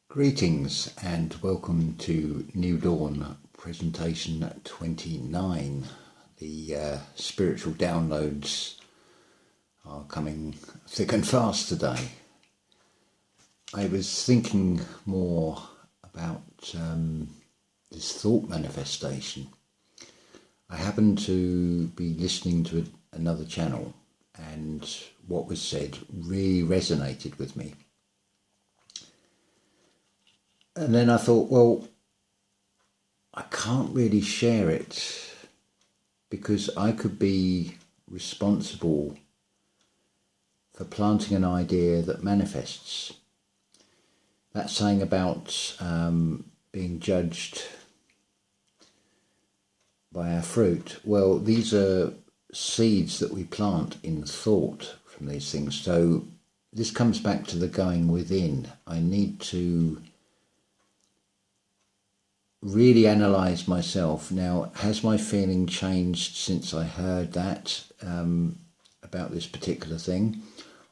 Greetings and welcome to New Dawn presentation 29. The spiritual downloads are coming thick and fast today. I was thinking more about this thought manifestation. I happened to be listening to another channel and what was said really resonated with me. And then I thought, well, I can't really share it because I could be responsible for planting an idea that manifests. That saying about being judged by our fruit, well, these are seeds that we plant in thought from these things. So this comes back to the going within. I need to really analyse myself. Now, has my feeling changed since I heard that about this particular thing,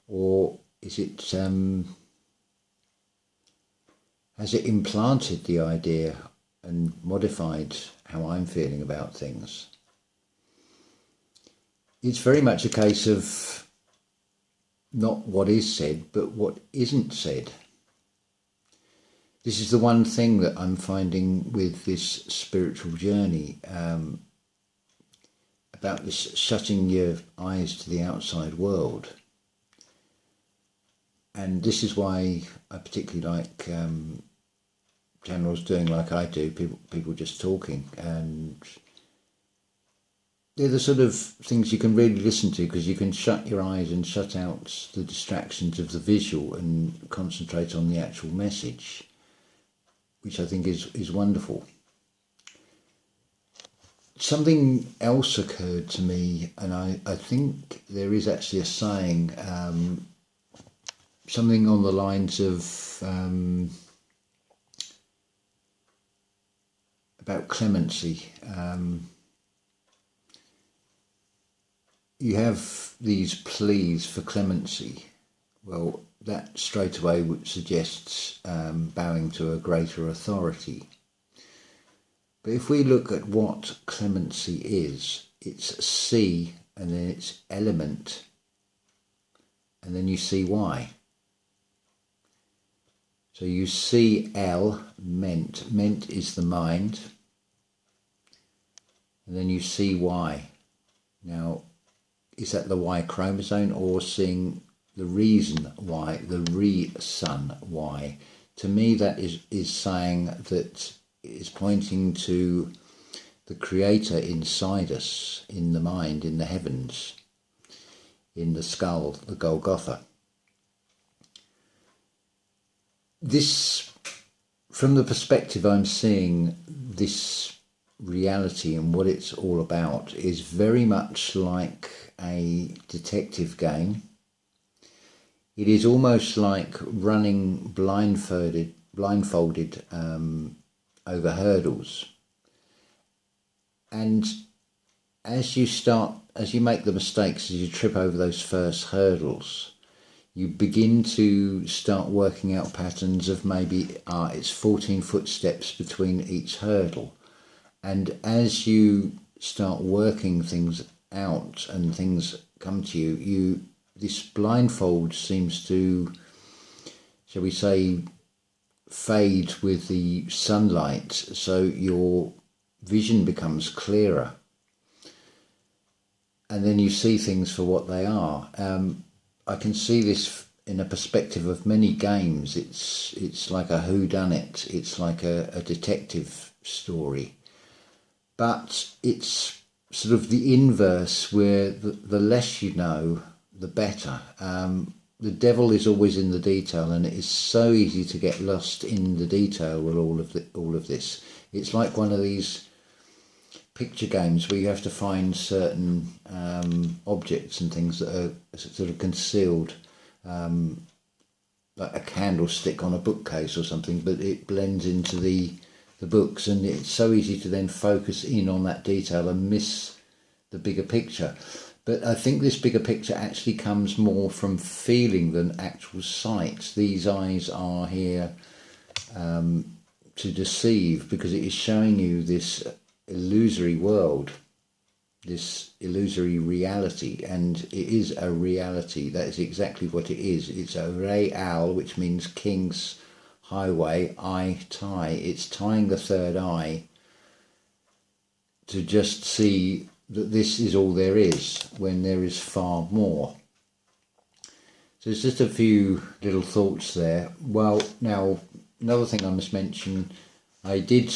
or is it has it implanted the idea and modified how I'm feeling about things? It's very much a case of not what is said, but what isn't said. This is the one thing that I'm finding with this spiritual journey, about this shutting your eyes to the outside world. And this is why I particularly like channels doing like I do, people just talking. And they're the sort of things you can really listen to because you can shut your eyes and shut out the distractions of the visual and concentrate on the actual message, which I think is wonderful. Something else occurred to me, and I think there is actually a saying, something on the lines of about clemency. You have these pleas for clemency. Well, that straight away suggests bowing to a greater authority. But if we look at what clemency is, it's C and then it's element and then you see Y. So you see L, ment. Ment is the mind. And then you see Y. Now, is that the Y chromosome or seeing the reason why, the reason why? To me, that is saying that is pointing to the creator inside us, in the mind, in the heavens, in the skull, the Golgotha. This, from the perspective I'm seeing this reality and what it's all about, is very much like a detective game. It is almost like running blindfolded over hurdles. And as you make the mistakes, as you trip over those first hurdles, you begin to start working out patterns of maybe it's 14 footsteps between each hurdle. And as you start working things out and things come to you, this blindfold seems to, shall we say, fade with the sunlight, so your vision becomes clearer. And then you see things for what they are. I can see this in a perspective of many games. It's like a whodunit. It's like a detective story. But it's sort of the inverse, where the less you know, the better. The devil is always in the detail, and it is so easy to get lost in the detail with all of this. It's like one of these picture games where you have to find certain objects and things that are sort of concealed, like a candlestick on a bookcase or something, but it blends into the books, and it's so easy to then focus in on that detail and miss the bigger picture. But I think this bigger picture actually comes more from feeling than actual sight. These eyes are here to deceive, because it is showing you this illusory world, this illusory reality, and it is a reality. That is exactly what it is. It's a real, which means king's highway, eye tie. It's tying the third eye to just see that this is all there is, when there is far more. So it's just a few little thoughts there. Well, now, another thing I must mention, I did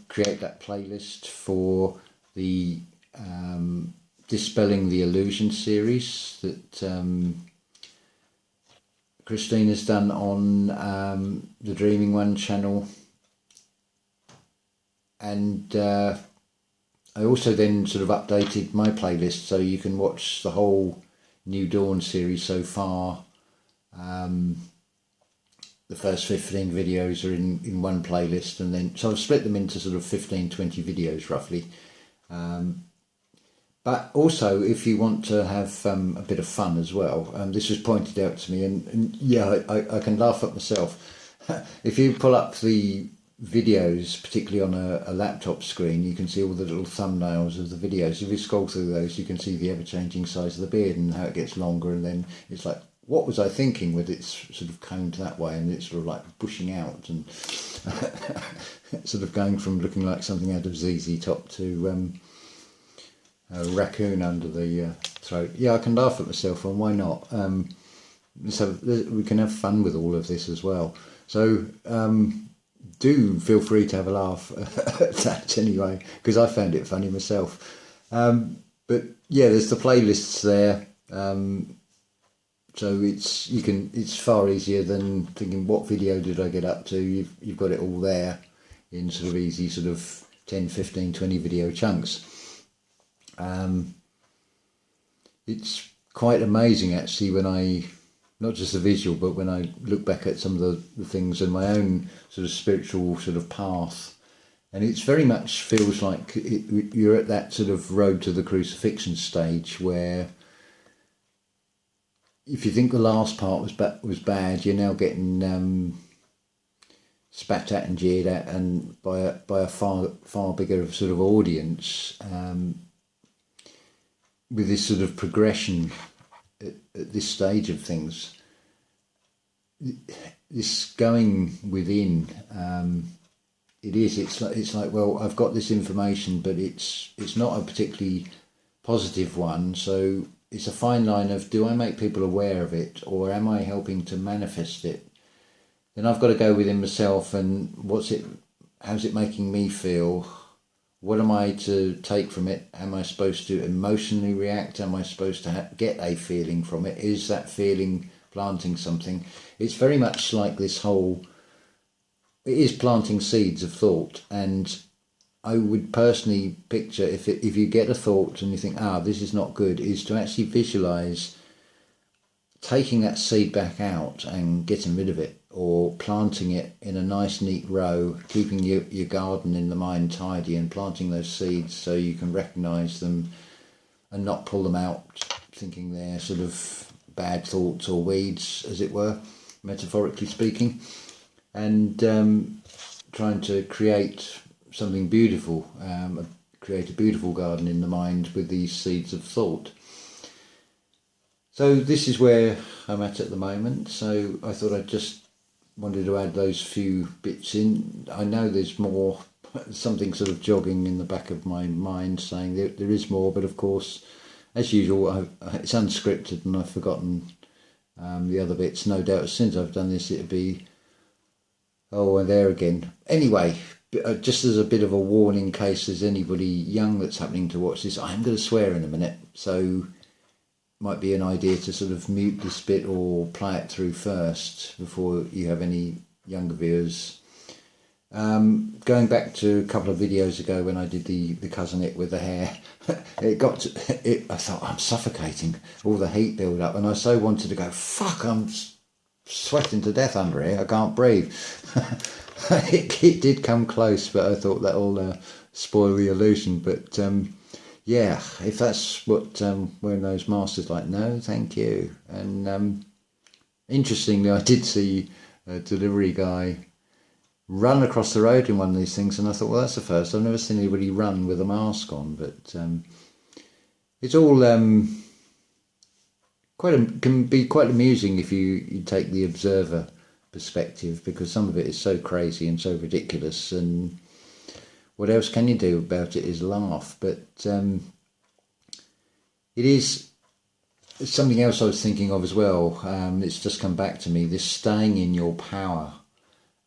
create that playlist for the Dispelling the Illusion series that Christina's done on the Dreaming One channel. And I also then sort of updated my playlist, so you can watch the whole New Dawn series so far. The first 15 videos are in one playlist, and then so I've split them into sort of 15-20 videos roughly. But also, if you want to have a bit of fun as well, this was pointed out to me, and yeah, I can laugh at myself. If you pull up the videos, particularly on a laptop screen, you can see all the little thumbnails of the videos. If you scroll through those, you can see the ever-changing size of the beard and how it gets longer, and then it's like, what was I thinking with its sort of combed that way, and it's sort of like bushing out and sort of going from looking like something out of ZZ Top to a raccoon under the throat. Yeah, I can laugh at myself, and why not? So we can have fun with all of this as well. So do feel free to have a laugh at that anyway, because I found it funny myself. But yeah, there's the playlists there. So it's far easier than thinking, what video did I get up to? You've got it all there in sort of easy sort of 10, 15, 20 video chunks. It's quite amazing actually when I, not just the visual, but when I look back at some of the things in my own sort of spiritual sort of path, and it's very much feels like you're at that sort of road to the crucifixion stage where, if you think the last part was bad, you're now getting spat at and jeered at, and by a far bigger sort of audience, with this sort of progression at this stage of things. This going within, it's like, well, I've got this information, but it's not a particularly positive one, so it's a fine line of, do I make people aware of it, or am I helping to manifest it? Then I've got to go within myself, and how's it making me feel? What am I to take from it? Am I supposed to emotionally react? Am I supposed to get a feeling from it? Is that feeling planting something? It's very much like this whole, it is planting seeds of thought. And I would personally picture, if you get a thought and you think, this is not good, is to actually visualize taking that seed back out and getting rid of it, or planting it in a nice neat row, keeping your garden in the mind tidy, and planting those seeds so you can recognize them and not pull them out thinking they're sort of bad thoughts or weeds, as it were, metaphorically speaking, and trying to create something beautiful, create a beautiful garden in the mind with these seeds of thought. So this is where I'm at the moment. So I thought I just wanted to add those few bits in. I know there's more, something sort of jogging in the back of my mind saying there is more, but of course, as usual, it's unscripted and I've forgotten the other bits. No doubt as soon as I've done this, it'll be, and there again. Anyway, just as a bit of a warning in case there's anybody young that's happening to watch this, I'm going to swear in a minute, so might be an idea to sort of mute this bit or play it through first before you have any younger viewers. Going back to a couple of videos ago when I did the cousin it with the hair, I thought, I'm suffocating, all the heat build up, and I so wanted to go, fuck, I'm sweating to death under here, I can't breathe. It did come close, but I thought that'll spoil the illusion. But yeah, if that's what wearing those masks like, no, thank you. And interestingly, I did see a delivery guy run across the road in one of these things, and I thought, well, that's the first. I've never seen anybody run with a mask on, but it's all can be quite amusing if you take the observer perspective, because some of it is so crazy and so ridiculous, and what else can you do about it is laugh. But it is something else I was thinking of as well. It's just come back to me, this staying in your power.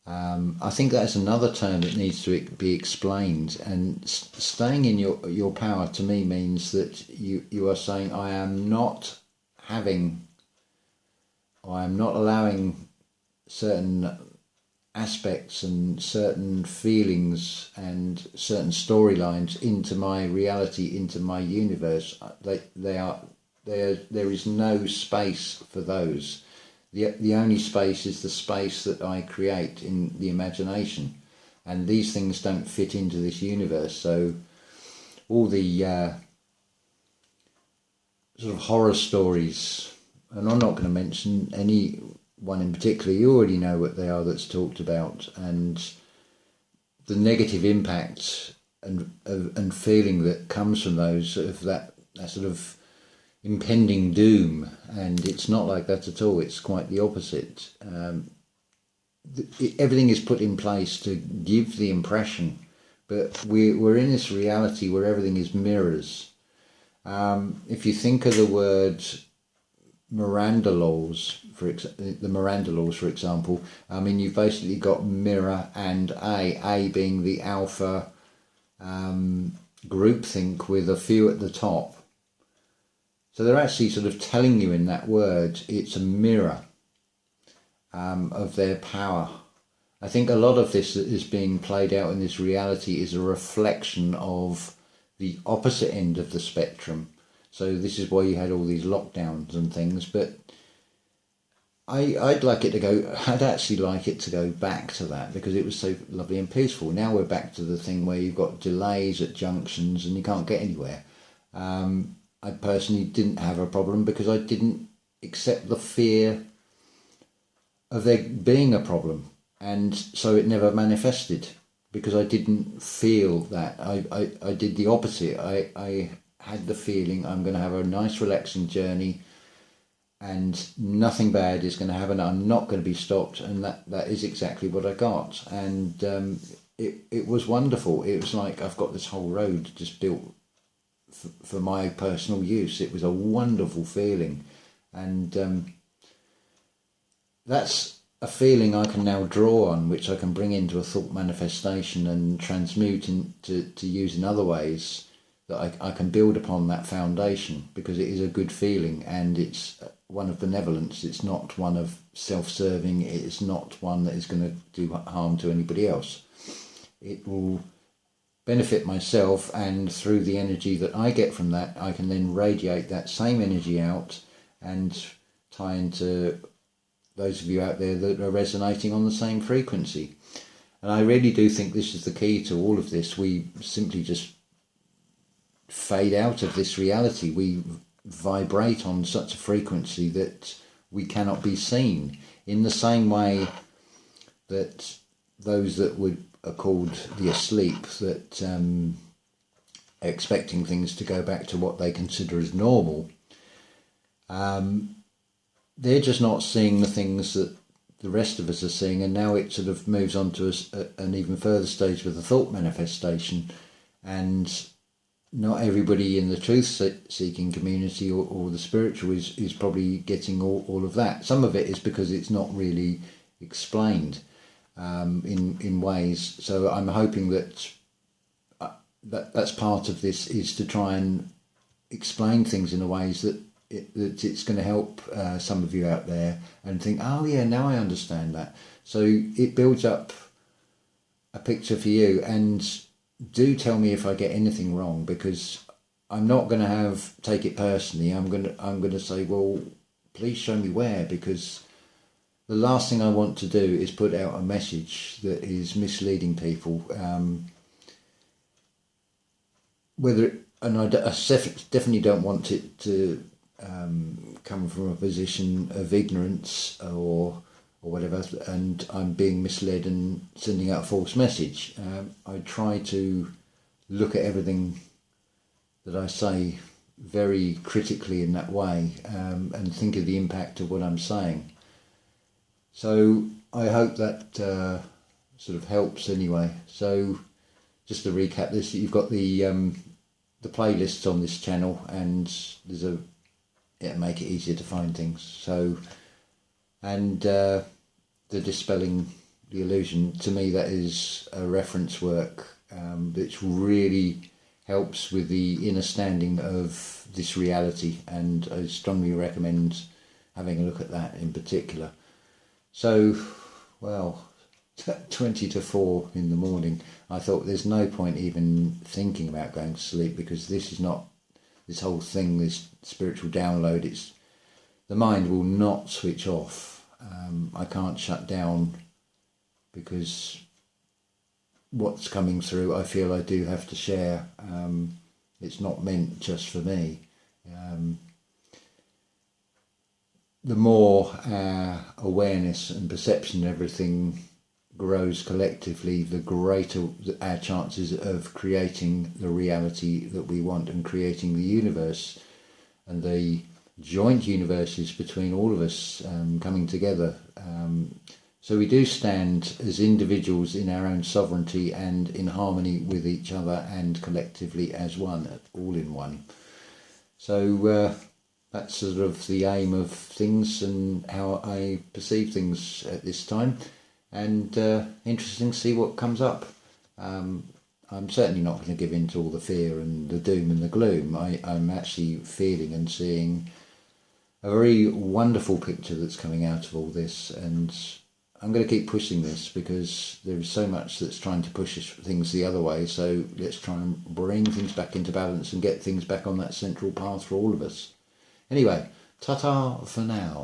I think that's another term that needs to be explained, and staying in your power to me means that you are saying, I am not allowing certain aspects and certain feelings and certain storylines into my reality, into my universe. There is no space for those. The only space is the space that I create in the imagination, and these things don't fit into this universe. So all the sort of horror stories, and I'm not going to mention any one in particular, you already know what they are that's talked about, and the negative impact and feeling that comes from those, of that sort of impending doom. And it's not like that at all, it's quite the opposite. Everything is put in place to give the impression, but we're in this reality where everything is mirrors. If you think of the word Miranda laws, the Miranda laws, for example, I mean, you've basically got mirror and A being the alpha groupthink with a few at the top. So they're actually sort of telling you in that word, it's a mirror of their power. I think a lot of this that is being played out in this reality is a reflection of the opposite end of the spectrum. So this is why you had all these lockdowns and things, but I'd actually like it to go back to that, because it was so lovely and peaceful. Now we're back to the thing where you've got delays at junctions and you can't get anywhere. I personally didn't have a problem because I didn't accept the fear of there being a problem, and so it never manifested because I didn't feel that. I did the opposite. I had the feeling I'm going to have a nice relaxing journey and nothing bad is going to happen. I'm not going to be stopped, and that is exactly what I got. And it was wonderful. It was like I've got this whole road just built for my personal use. It was a wonderful feeling, and that's a feeling I can now draw on, which I can bring into a thought manifestation and transmute to use in other ways, that I can build upon that foundation, because it is a good feeling, and it's one of benevolence. It's not one of self-serving. It's not one that is going to do harm to anybody else. It will benefit myself, and through the energy that I get from that, I can then radiate that same energy out and tie into those of you out there that are resonating on the same frequency. And I really do think this is the key to all of this. We simply just fade out of this reality. We vibrate on such a frequency that we cannot be seen, in the same way that those that are called the asleep, that are expecting things to go back to what they consider as normal, they're just not seeing the things that the rest of us are seeing. And now it sort of moves on to an even further stage with the thought manifestation, and not everybody in the truth-seeking community or the spiritual is probably getting all of that. Some of it is because it's not really explained in ways. So I'm hoping that that's part of this, is to try and explain things in a ways that it's going to help some of you out there and think, oh yeah, now I understand that. So it builds up a picture for you. And do tell me if I get anything wrong, because I'm not going to take it personally. I'm going to say, well, please show me where, because the last thing I want to do is put out a message that is misleading people. I definitely don't want it to come from a position of ignorance or or whatever, and I'm being misled and sending out a false message. I try to look at everything that I say very critically in that way, and think of the impact of what I'm saying. So I hope that sort of helps anyway. So just to recap this, you've got the playlists on this channel, and there's it'll make it easier to find things. So, and the Dispelling the Illusion, to me that is a reference work which really helps with the understanding of this reality, and I strongly recommend having a look at that in particular. So, well, 20 to 4 in the morning, I thought there's no point even thinking about going to sleep, because this is not, this whole thing, this spiritual download, it's, the mind will not switch off. I can't shut down, because what's coming through, I feel I do have to share. It's not meant just for me. The more awareness and perception and everything grows collectively, the greater our chances of creating the reality that we want and creating the universe and the joint universes between all of us coming together. So we do stand as individuals in our own sovereignty and in harmony with each other and collectively as one, all in one. So that's sort of the aim of things and how I perceive things at this time. And interesting to see what comes up. I'm certainly not going to give in to all the fear and the doom and the gloom. I'm actually feeling and seeing a very wonderful picture that's coming out of all this, and I'm going to keep pushing this because there is so much that's trying to push things the other way. So let's try and bring things back into balance and get things back on that central path for all of us. Anyway, ta-ta for now.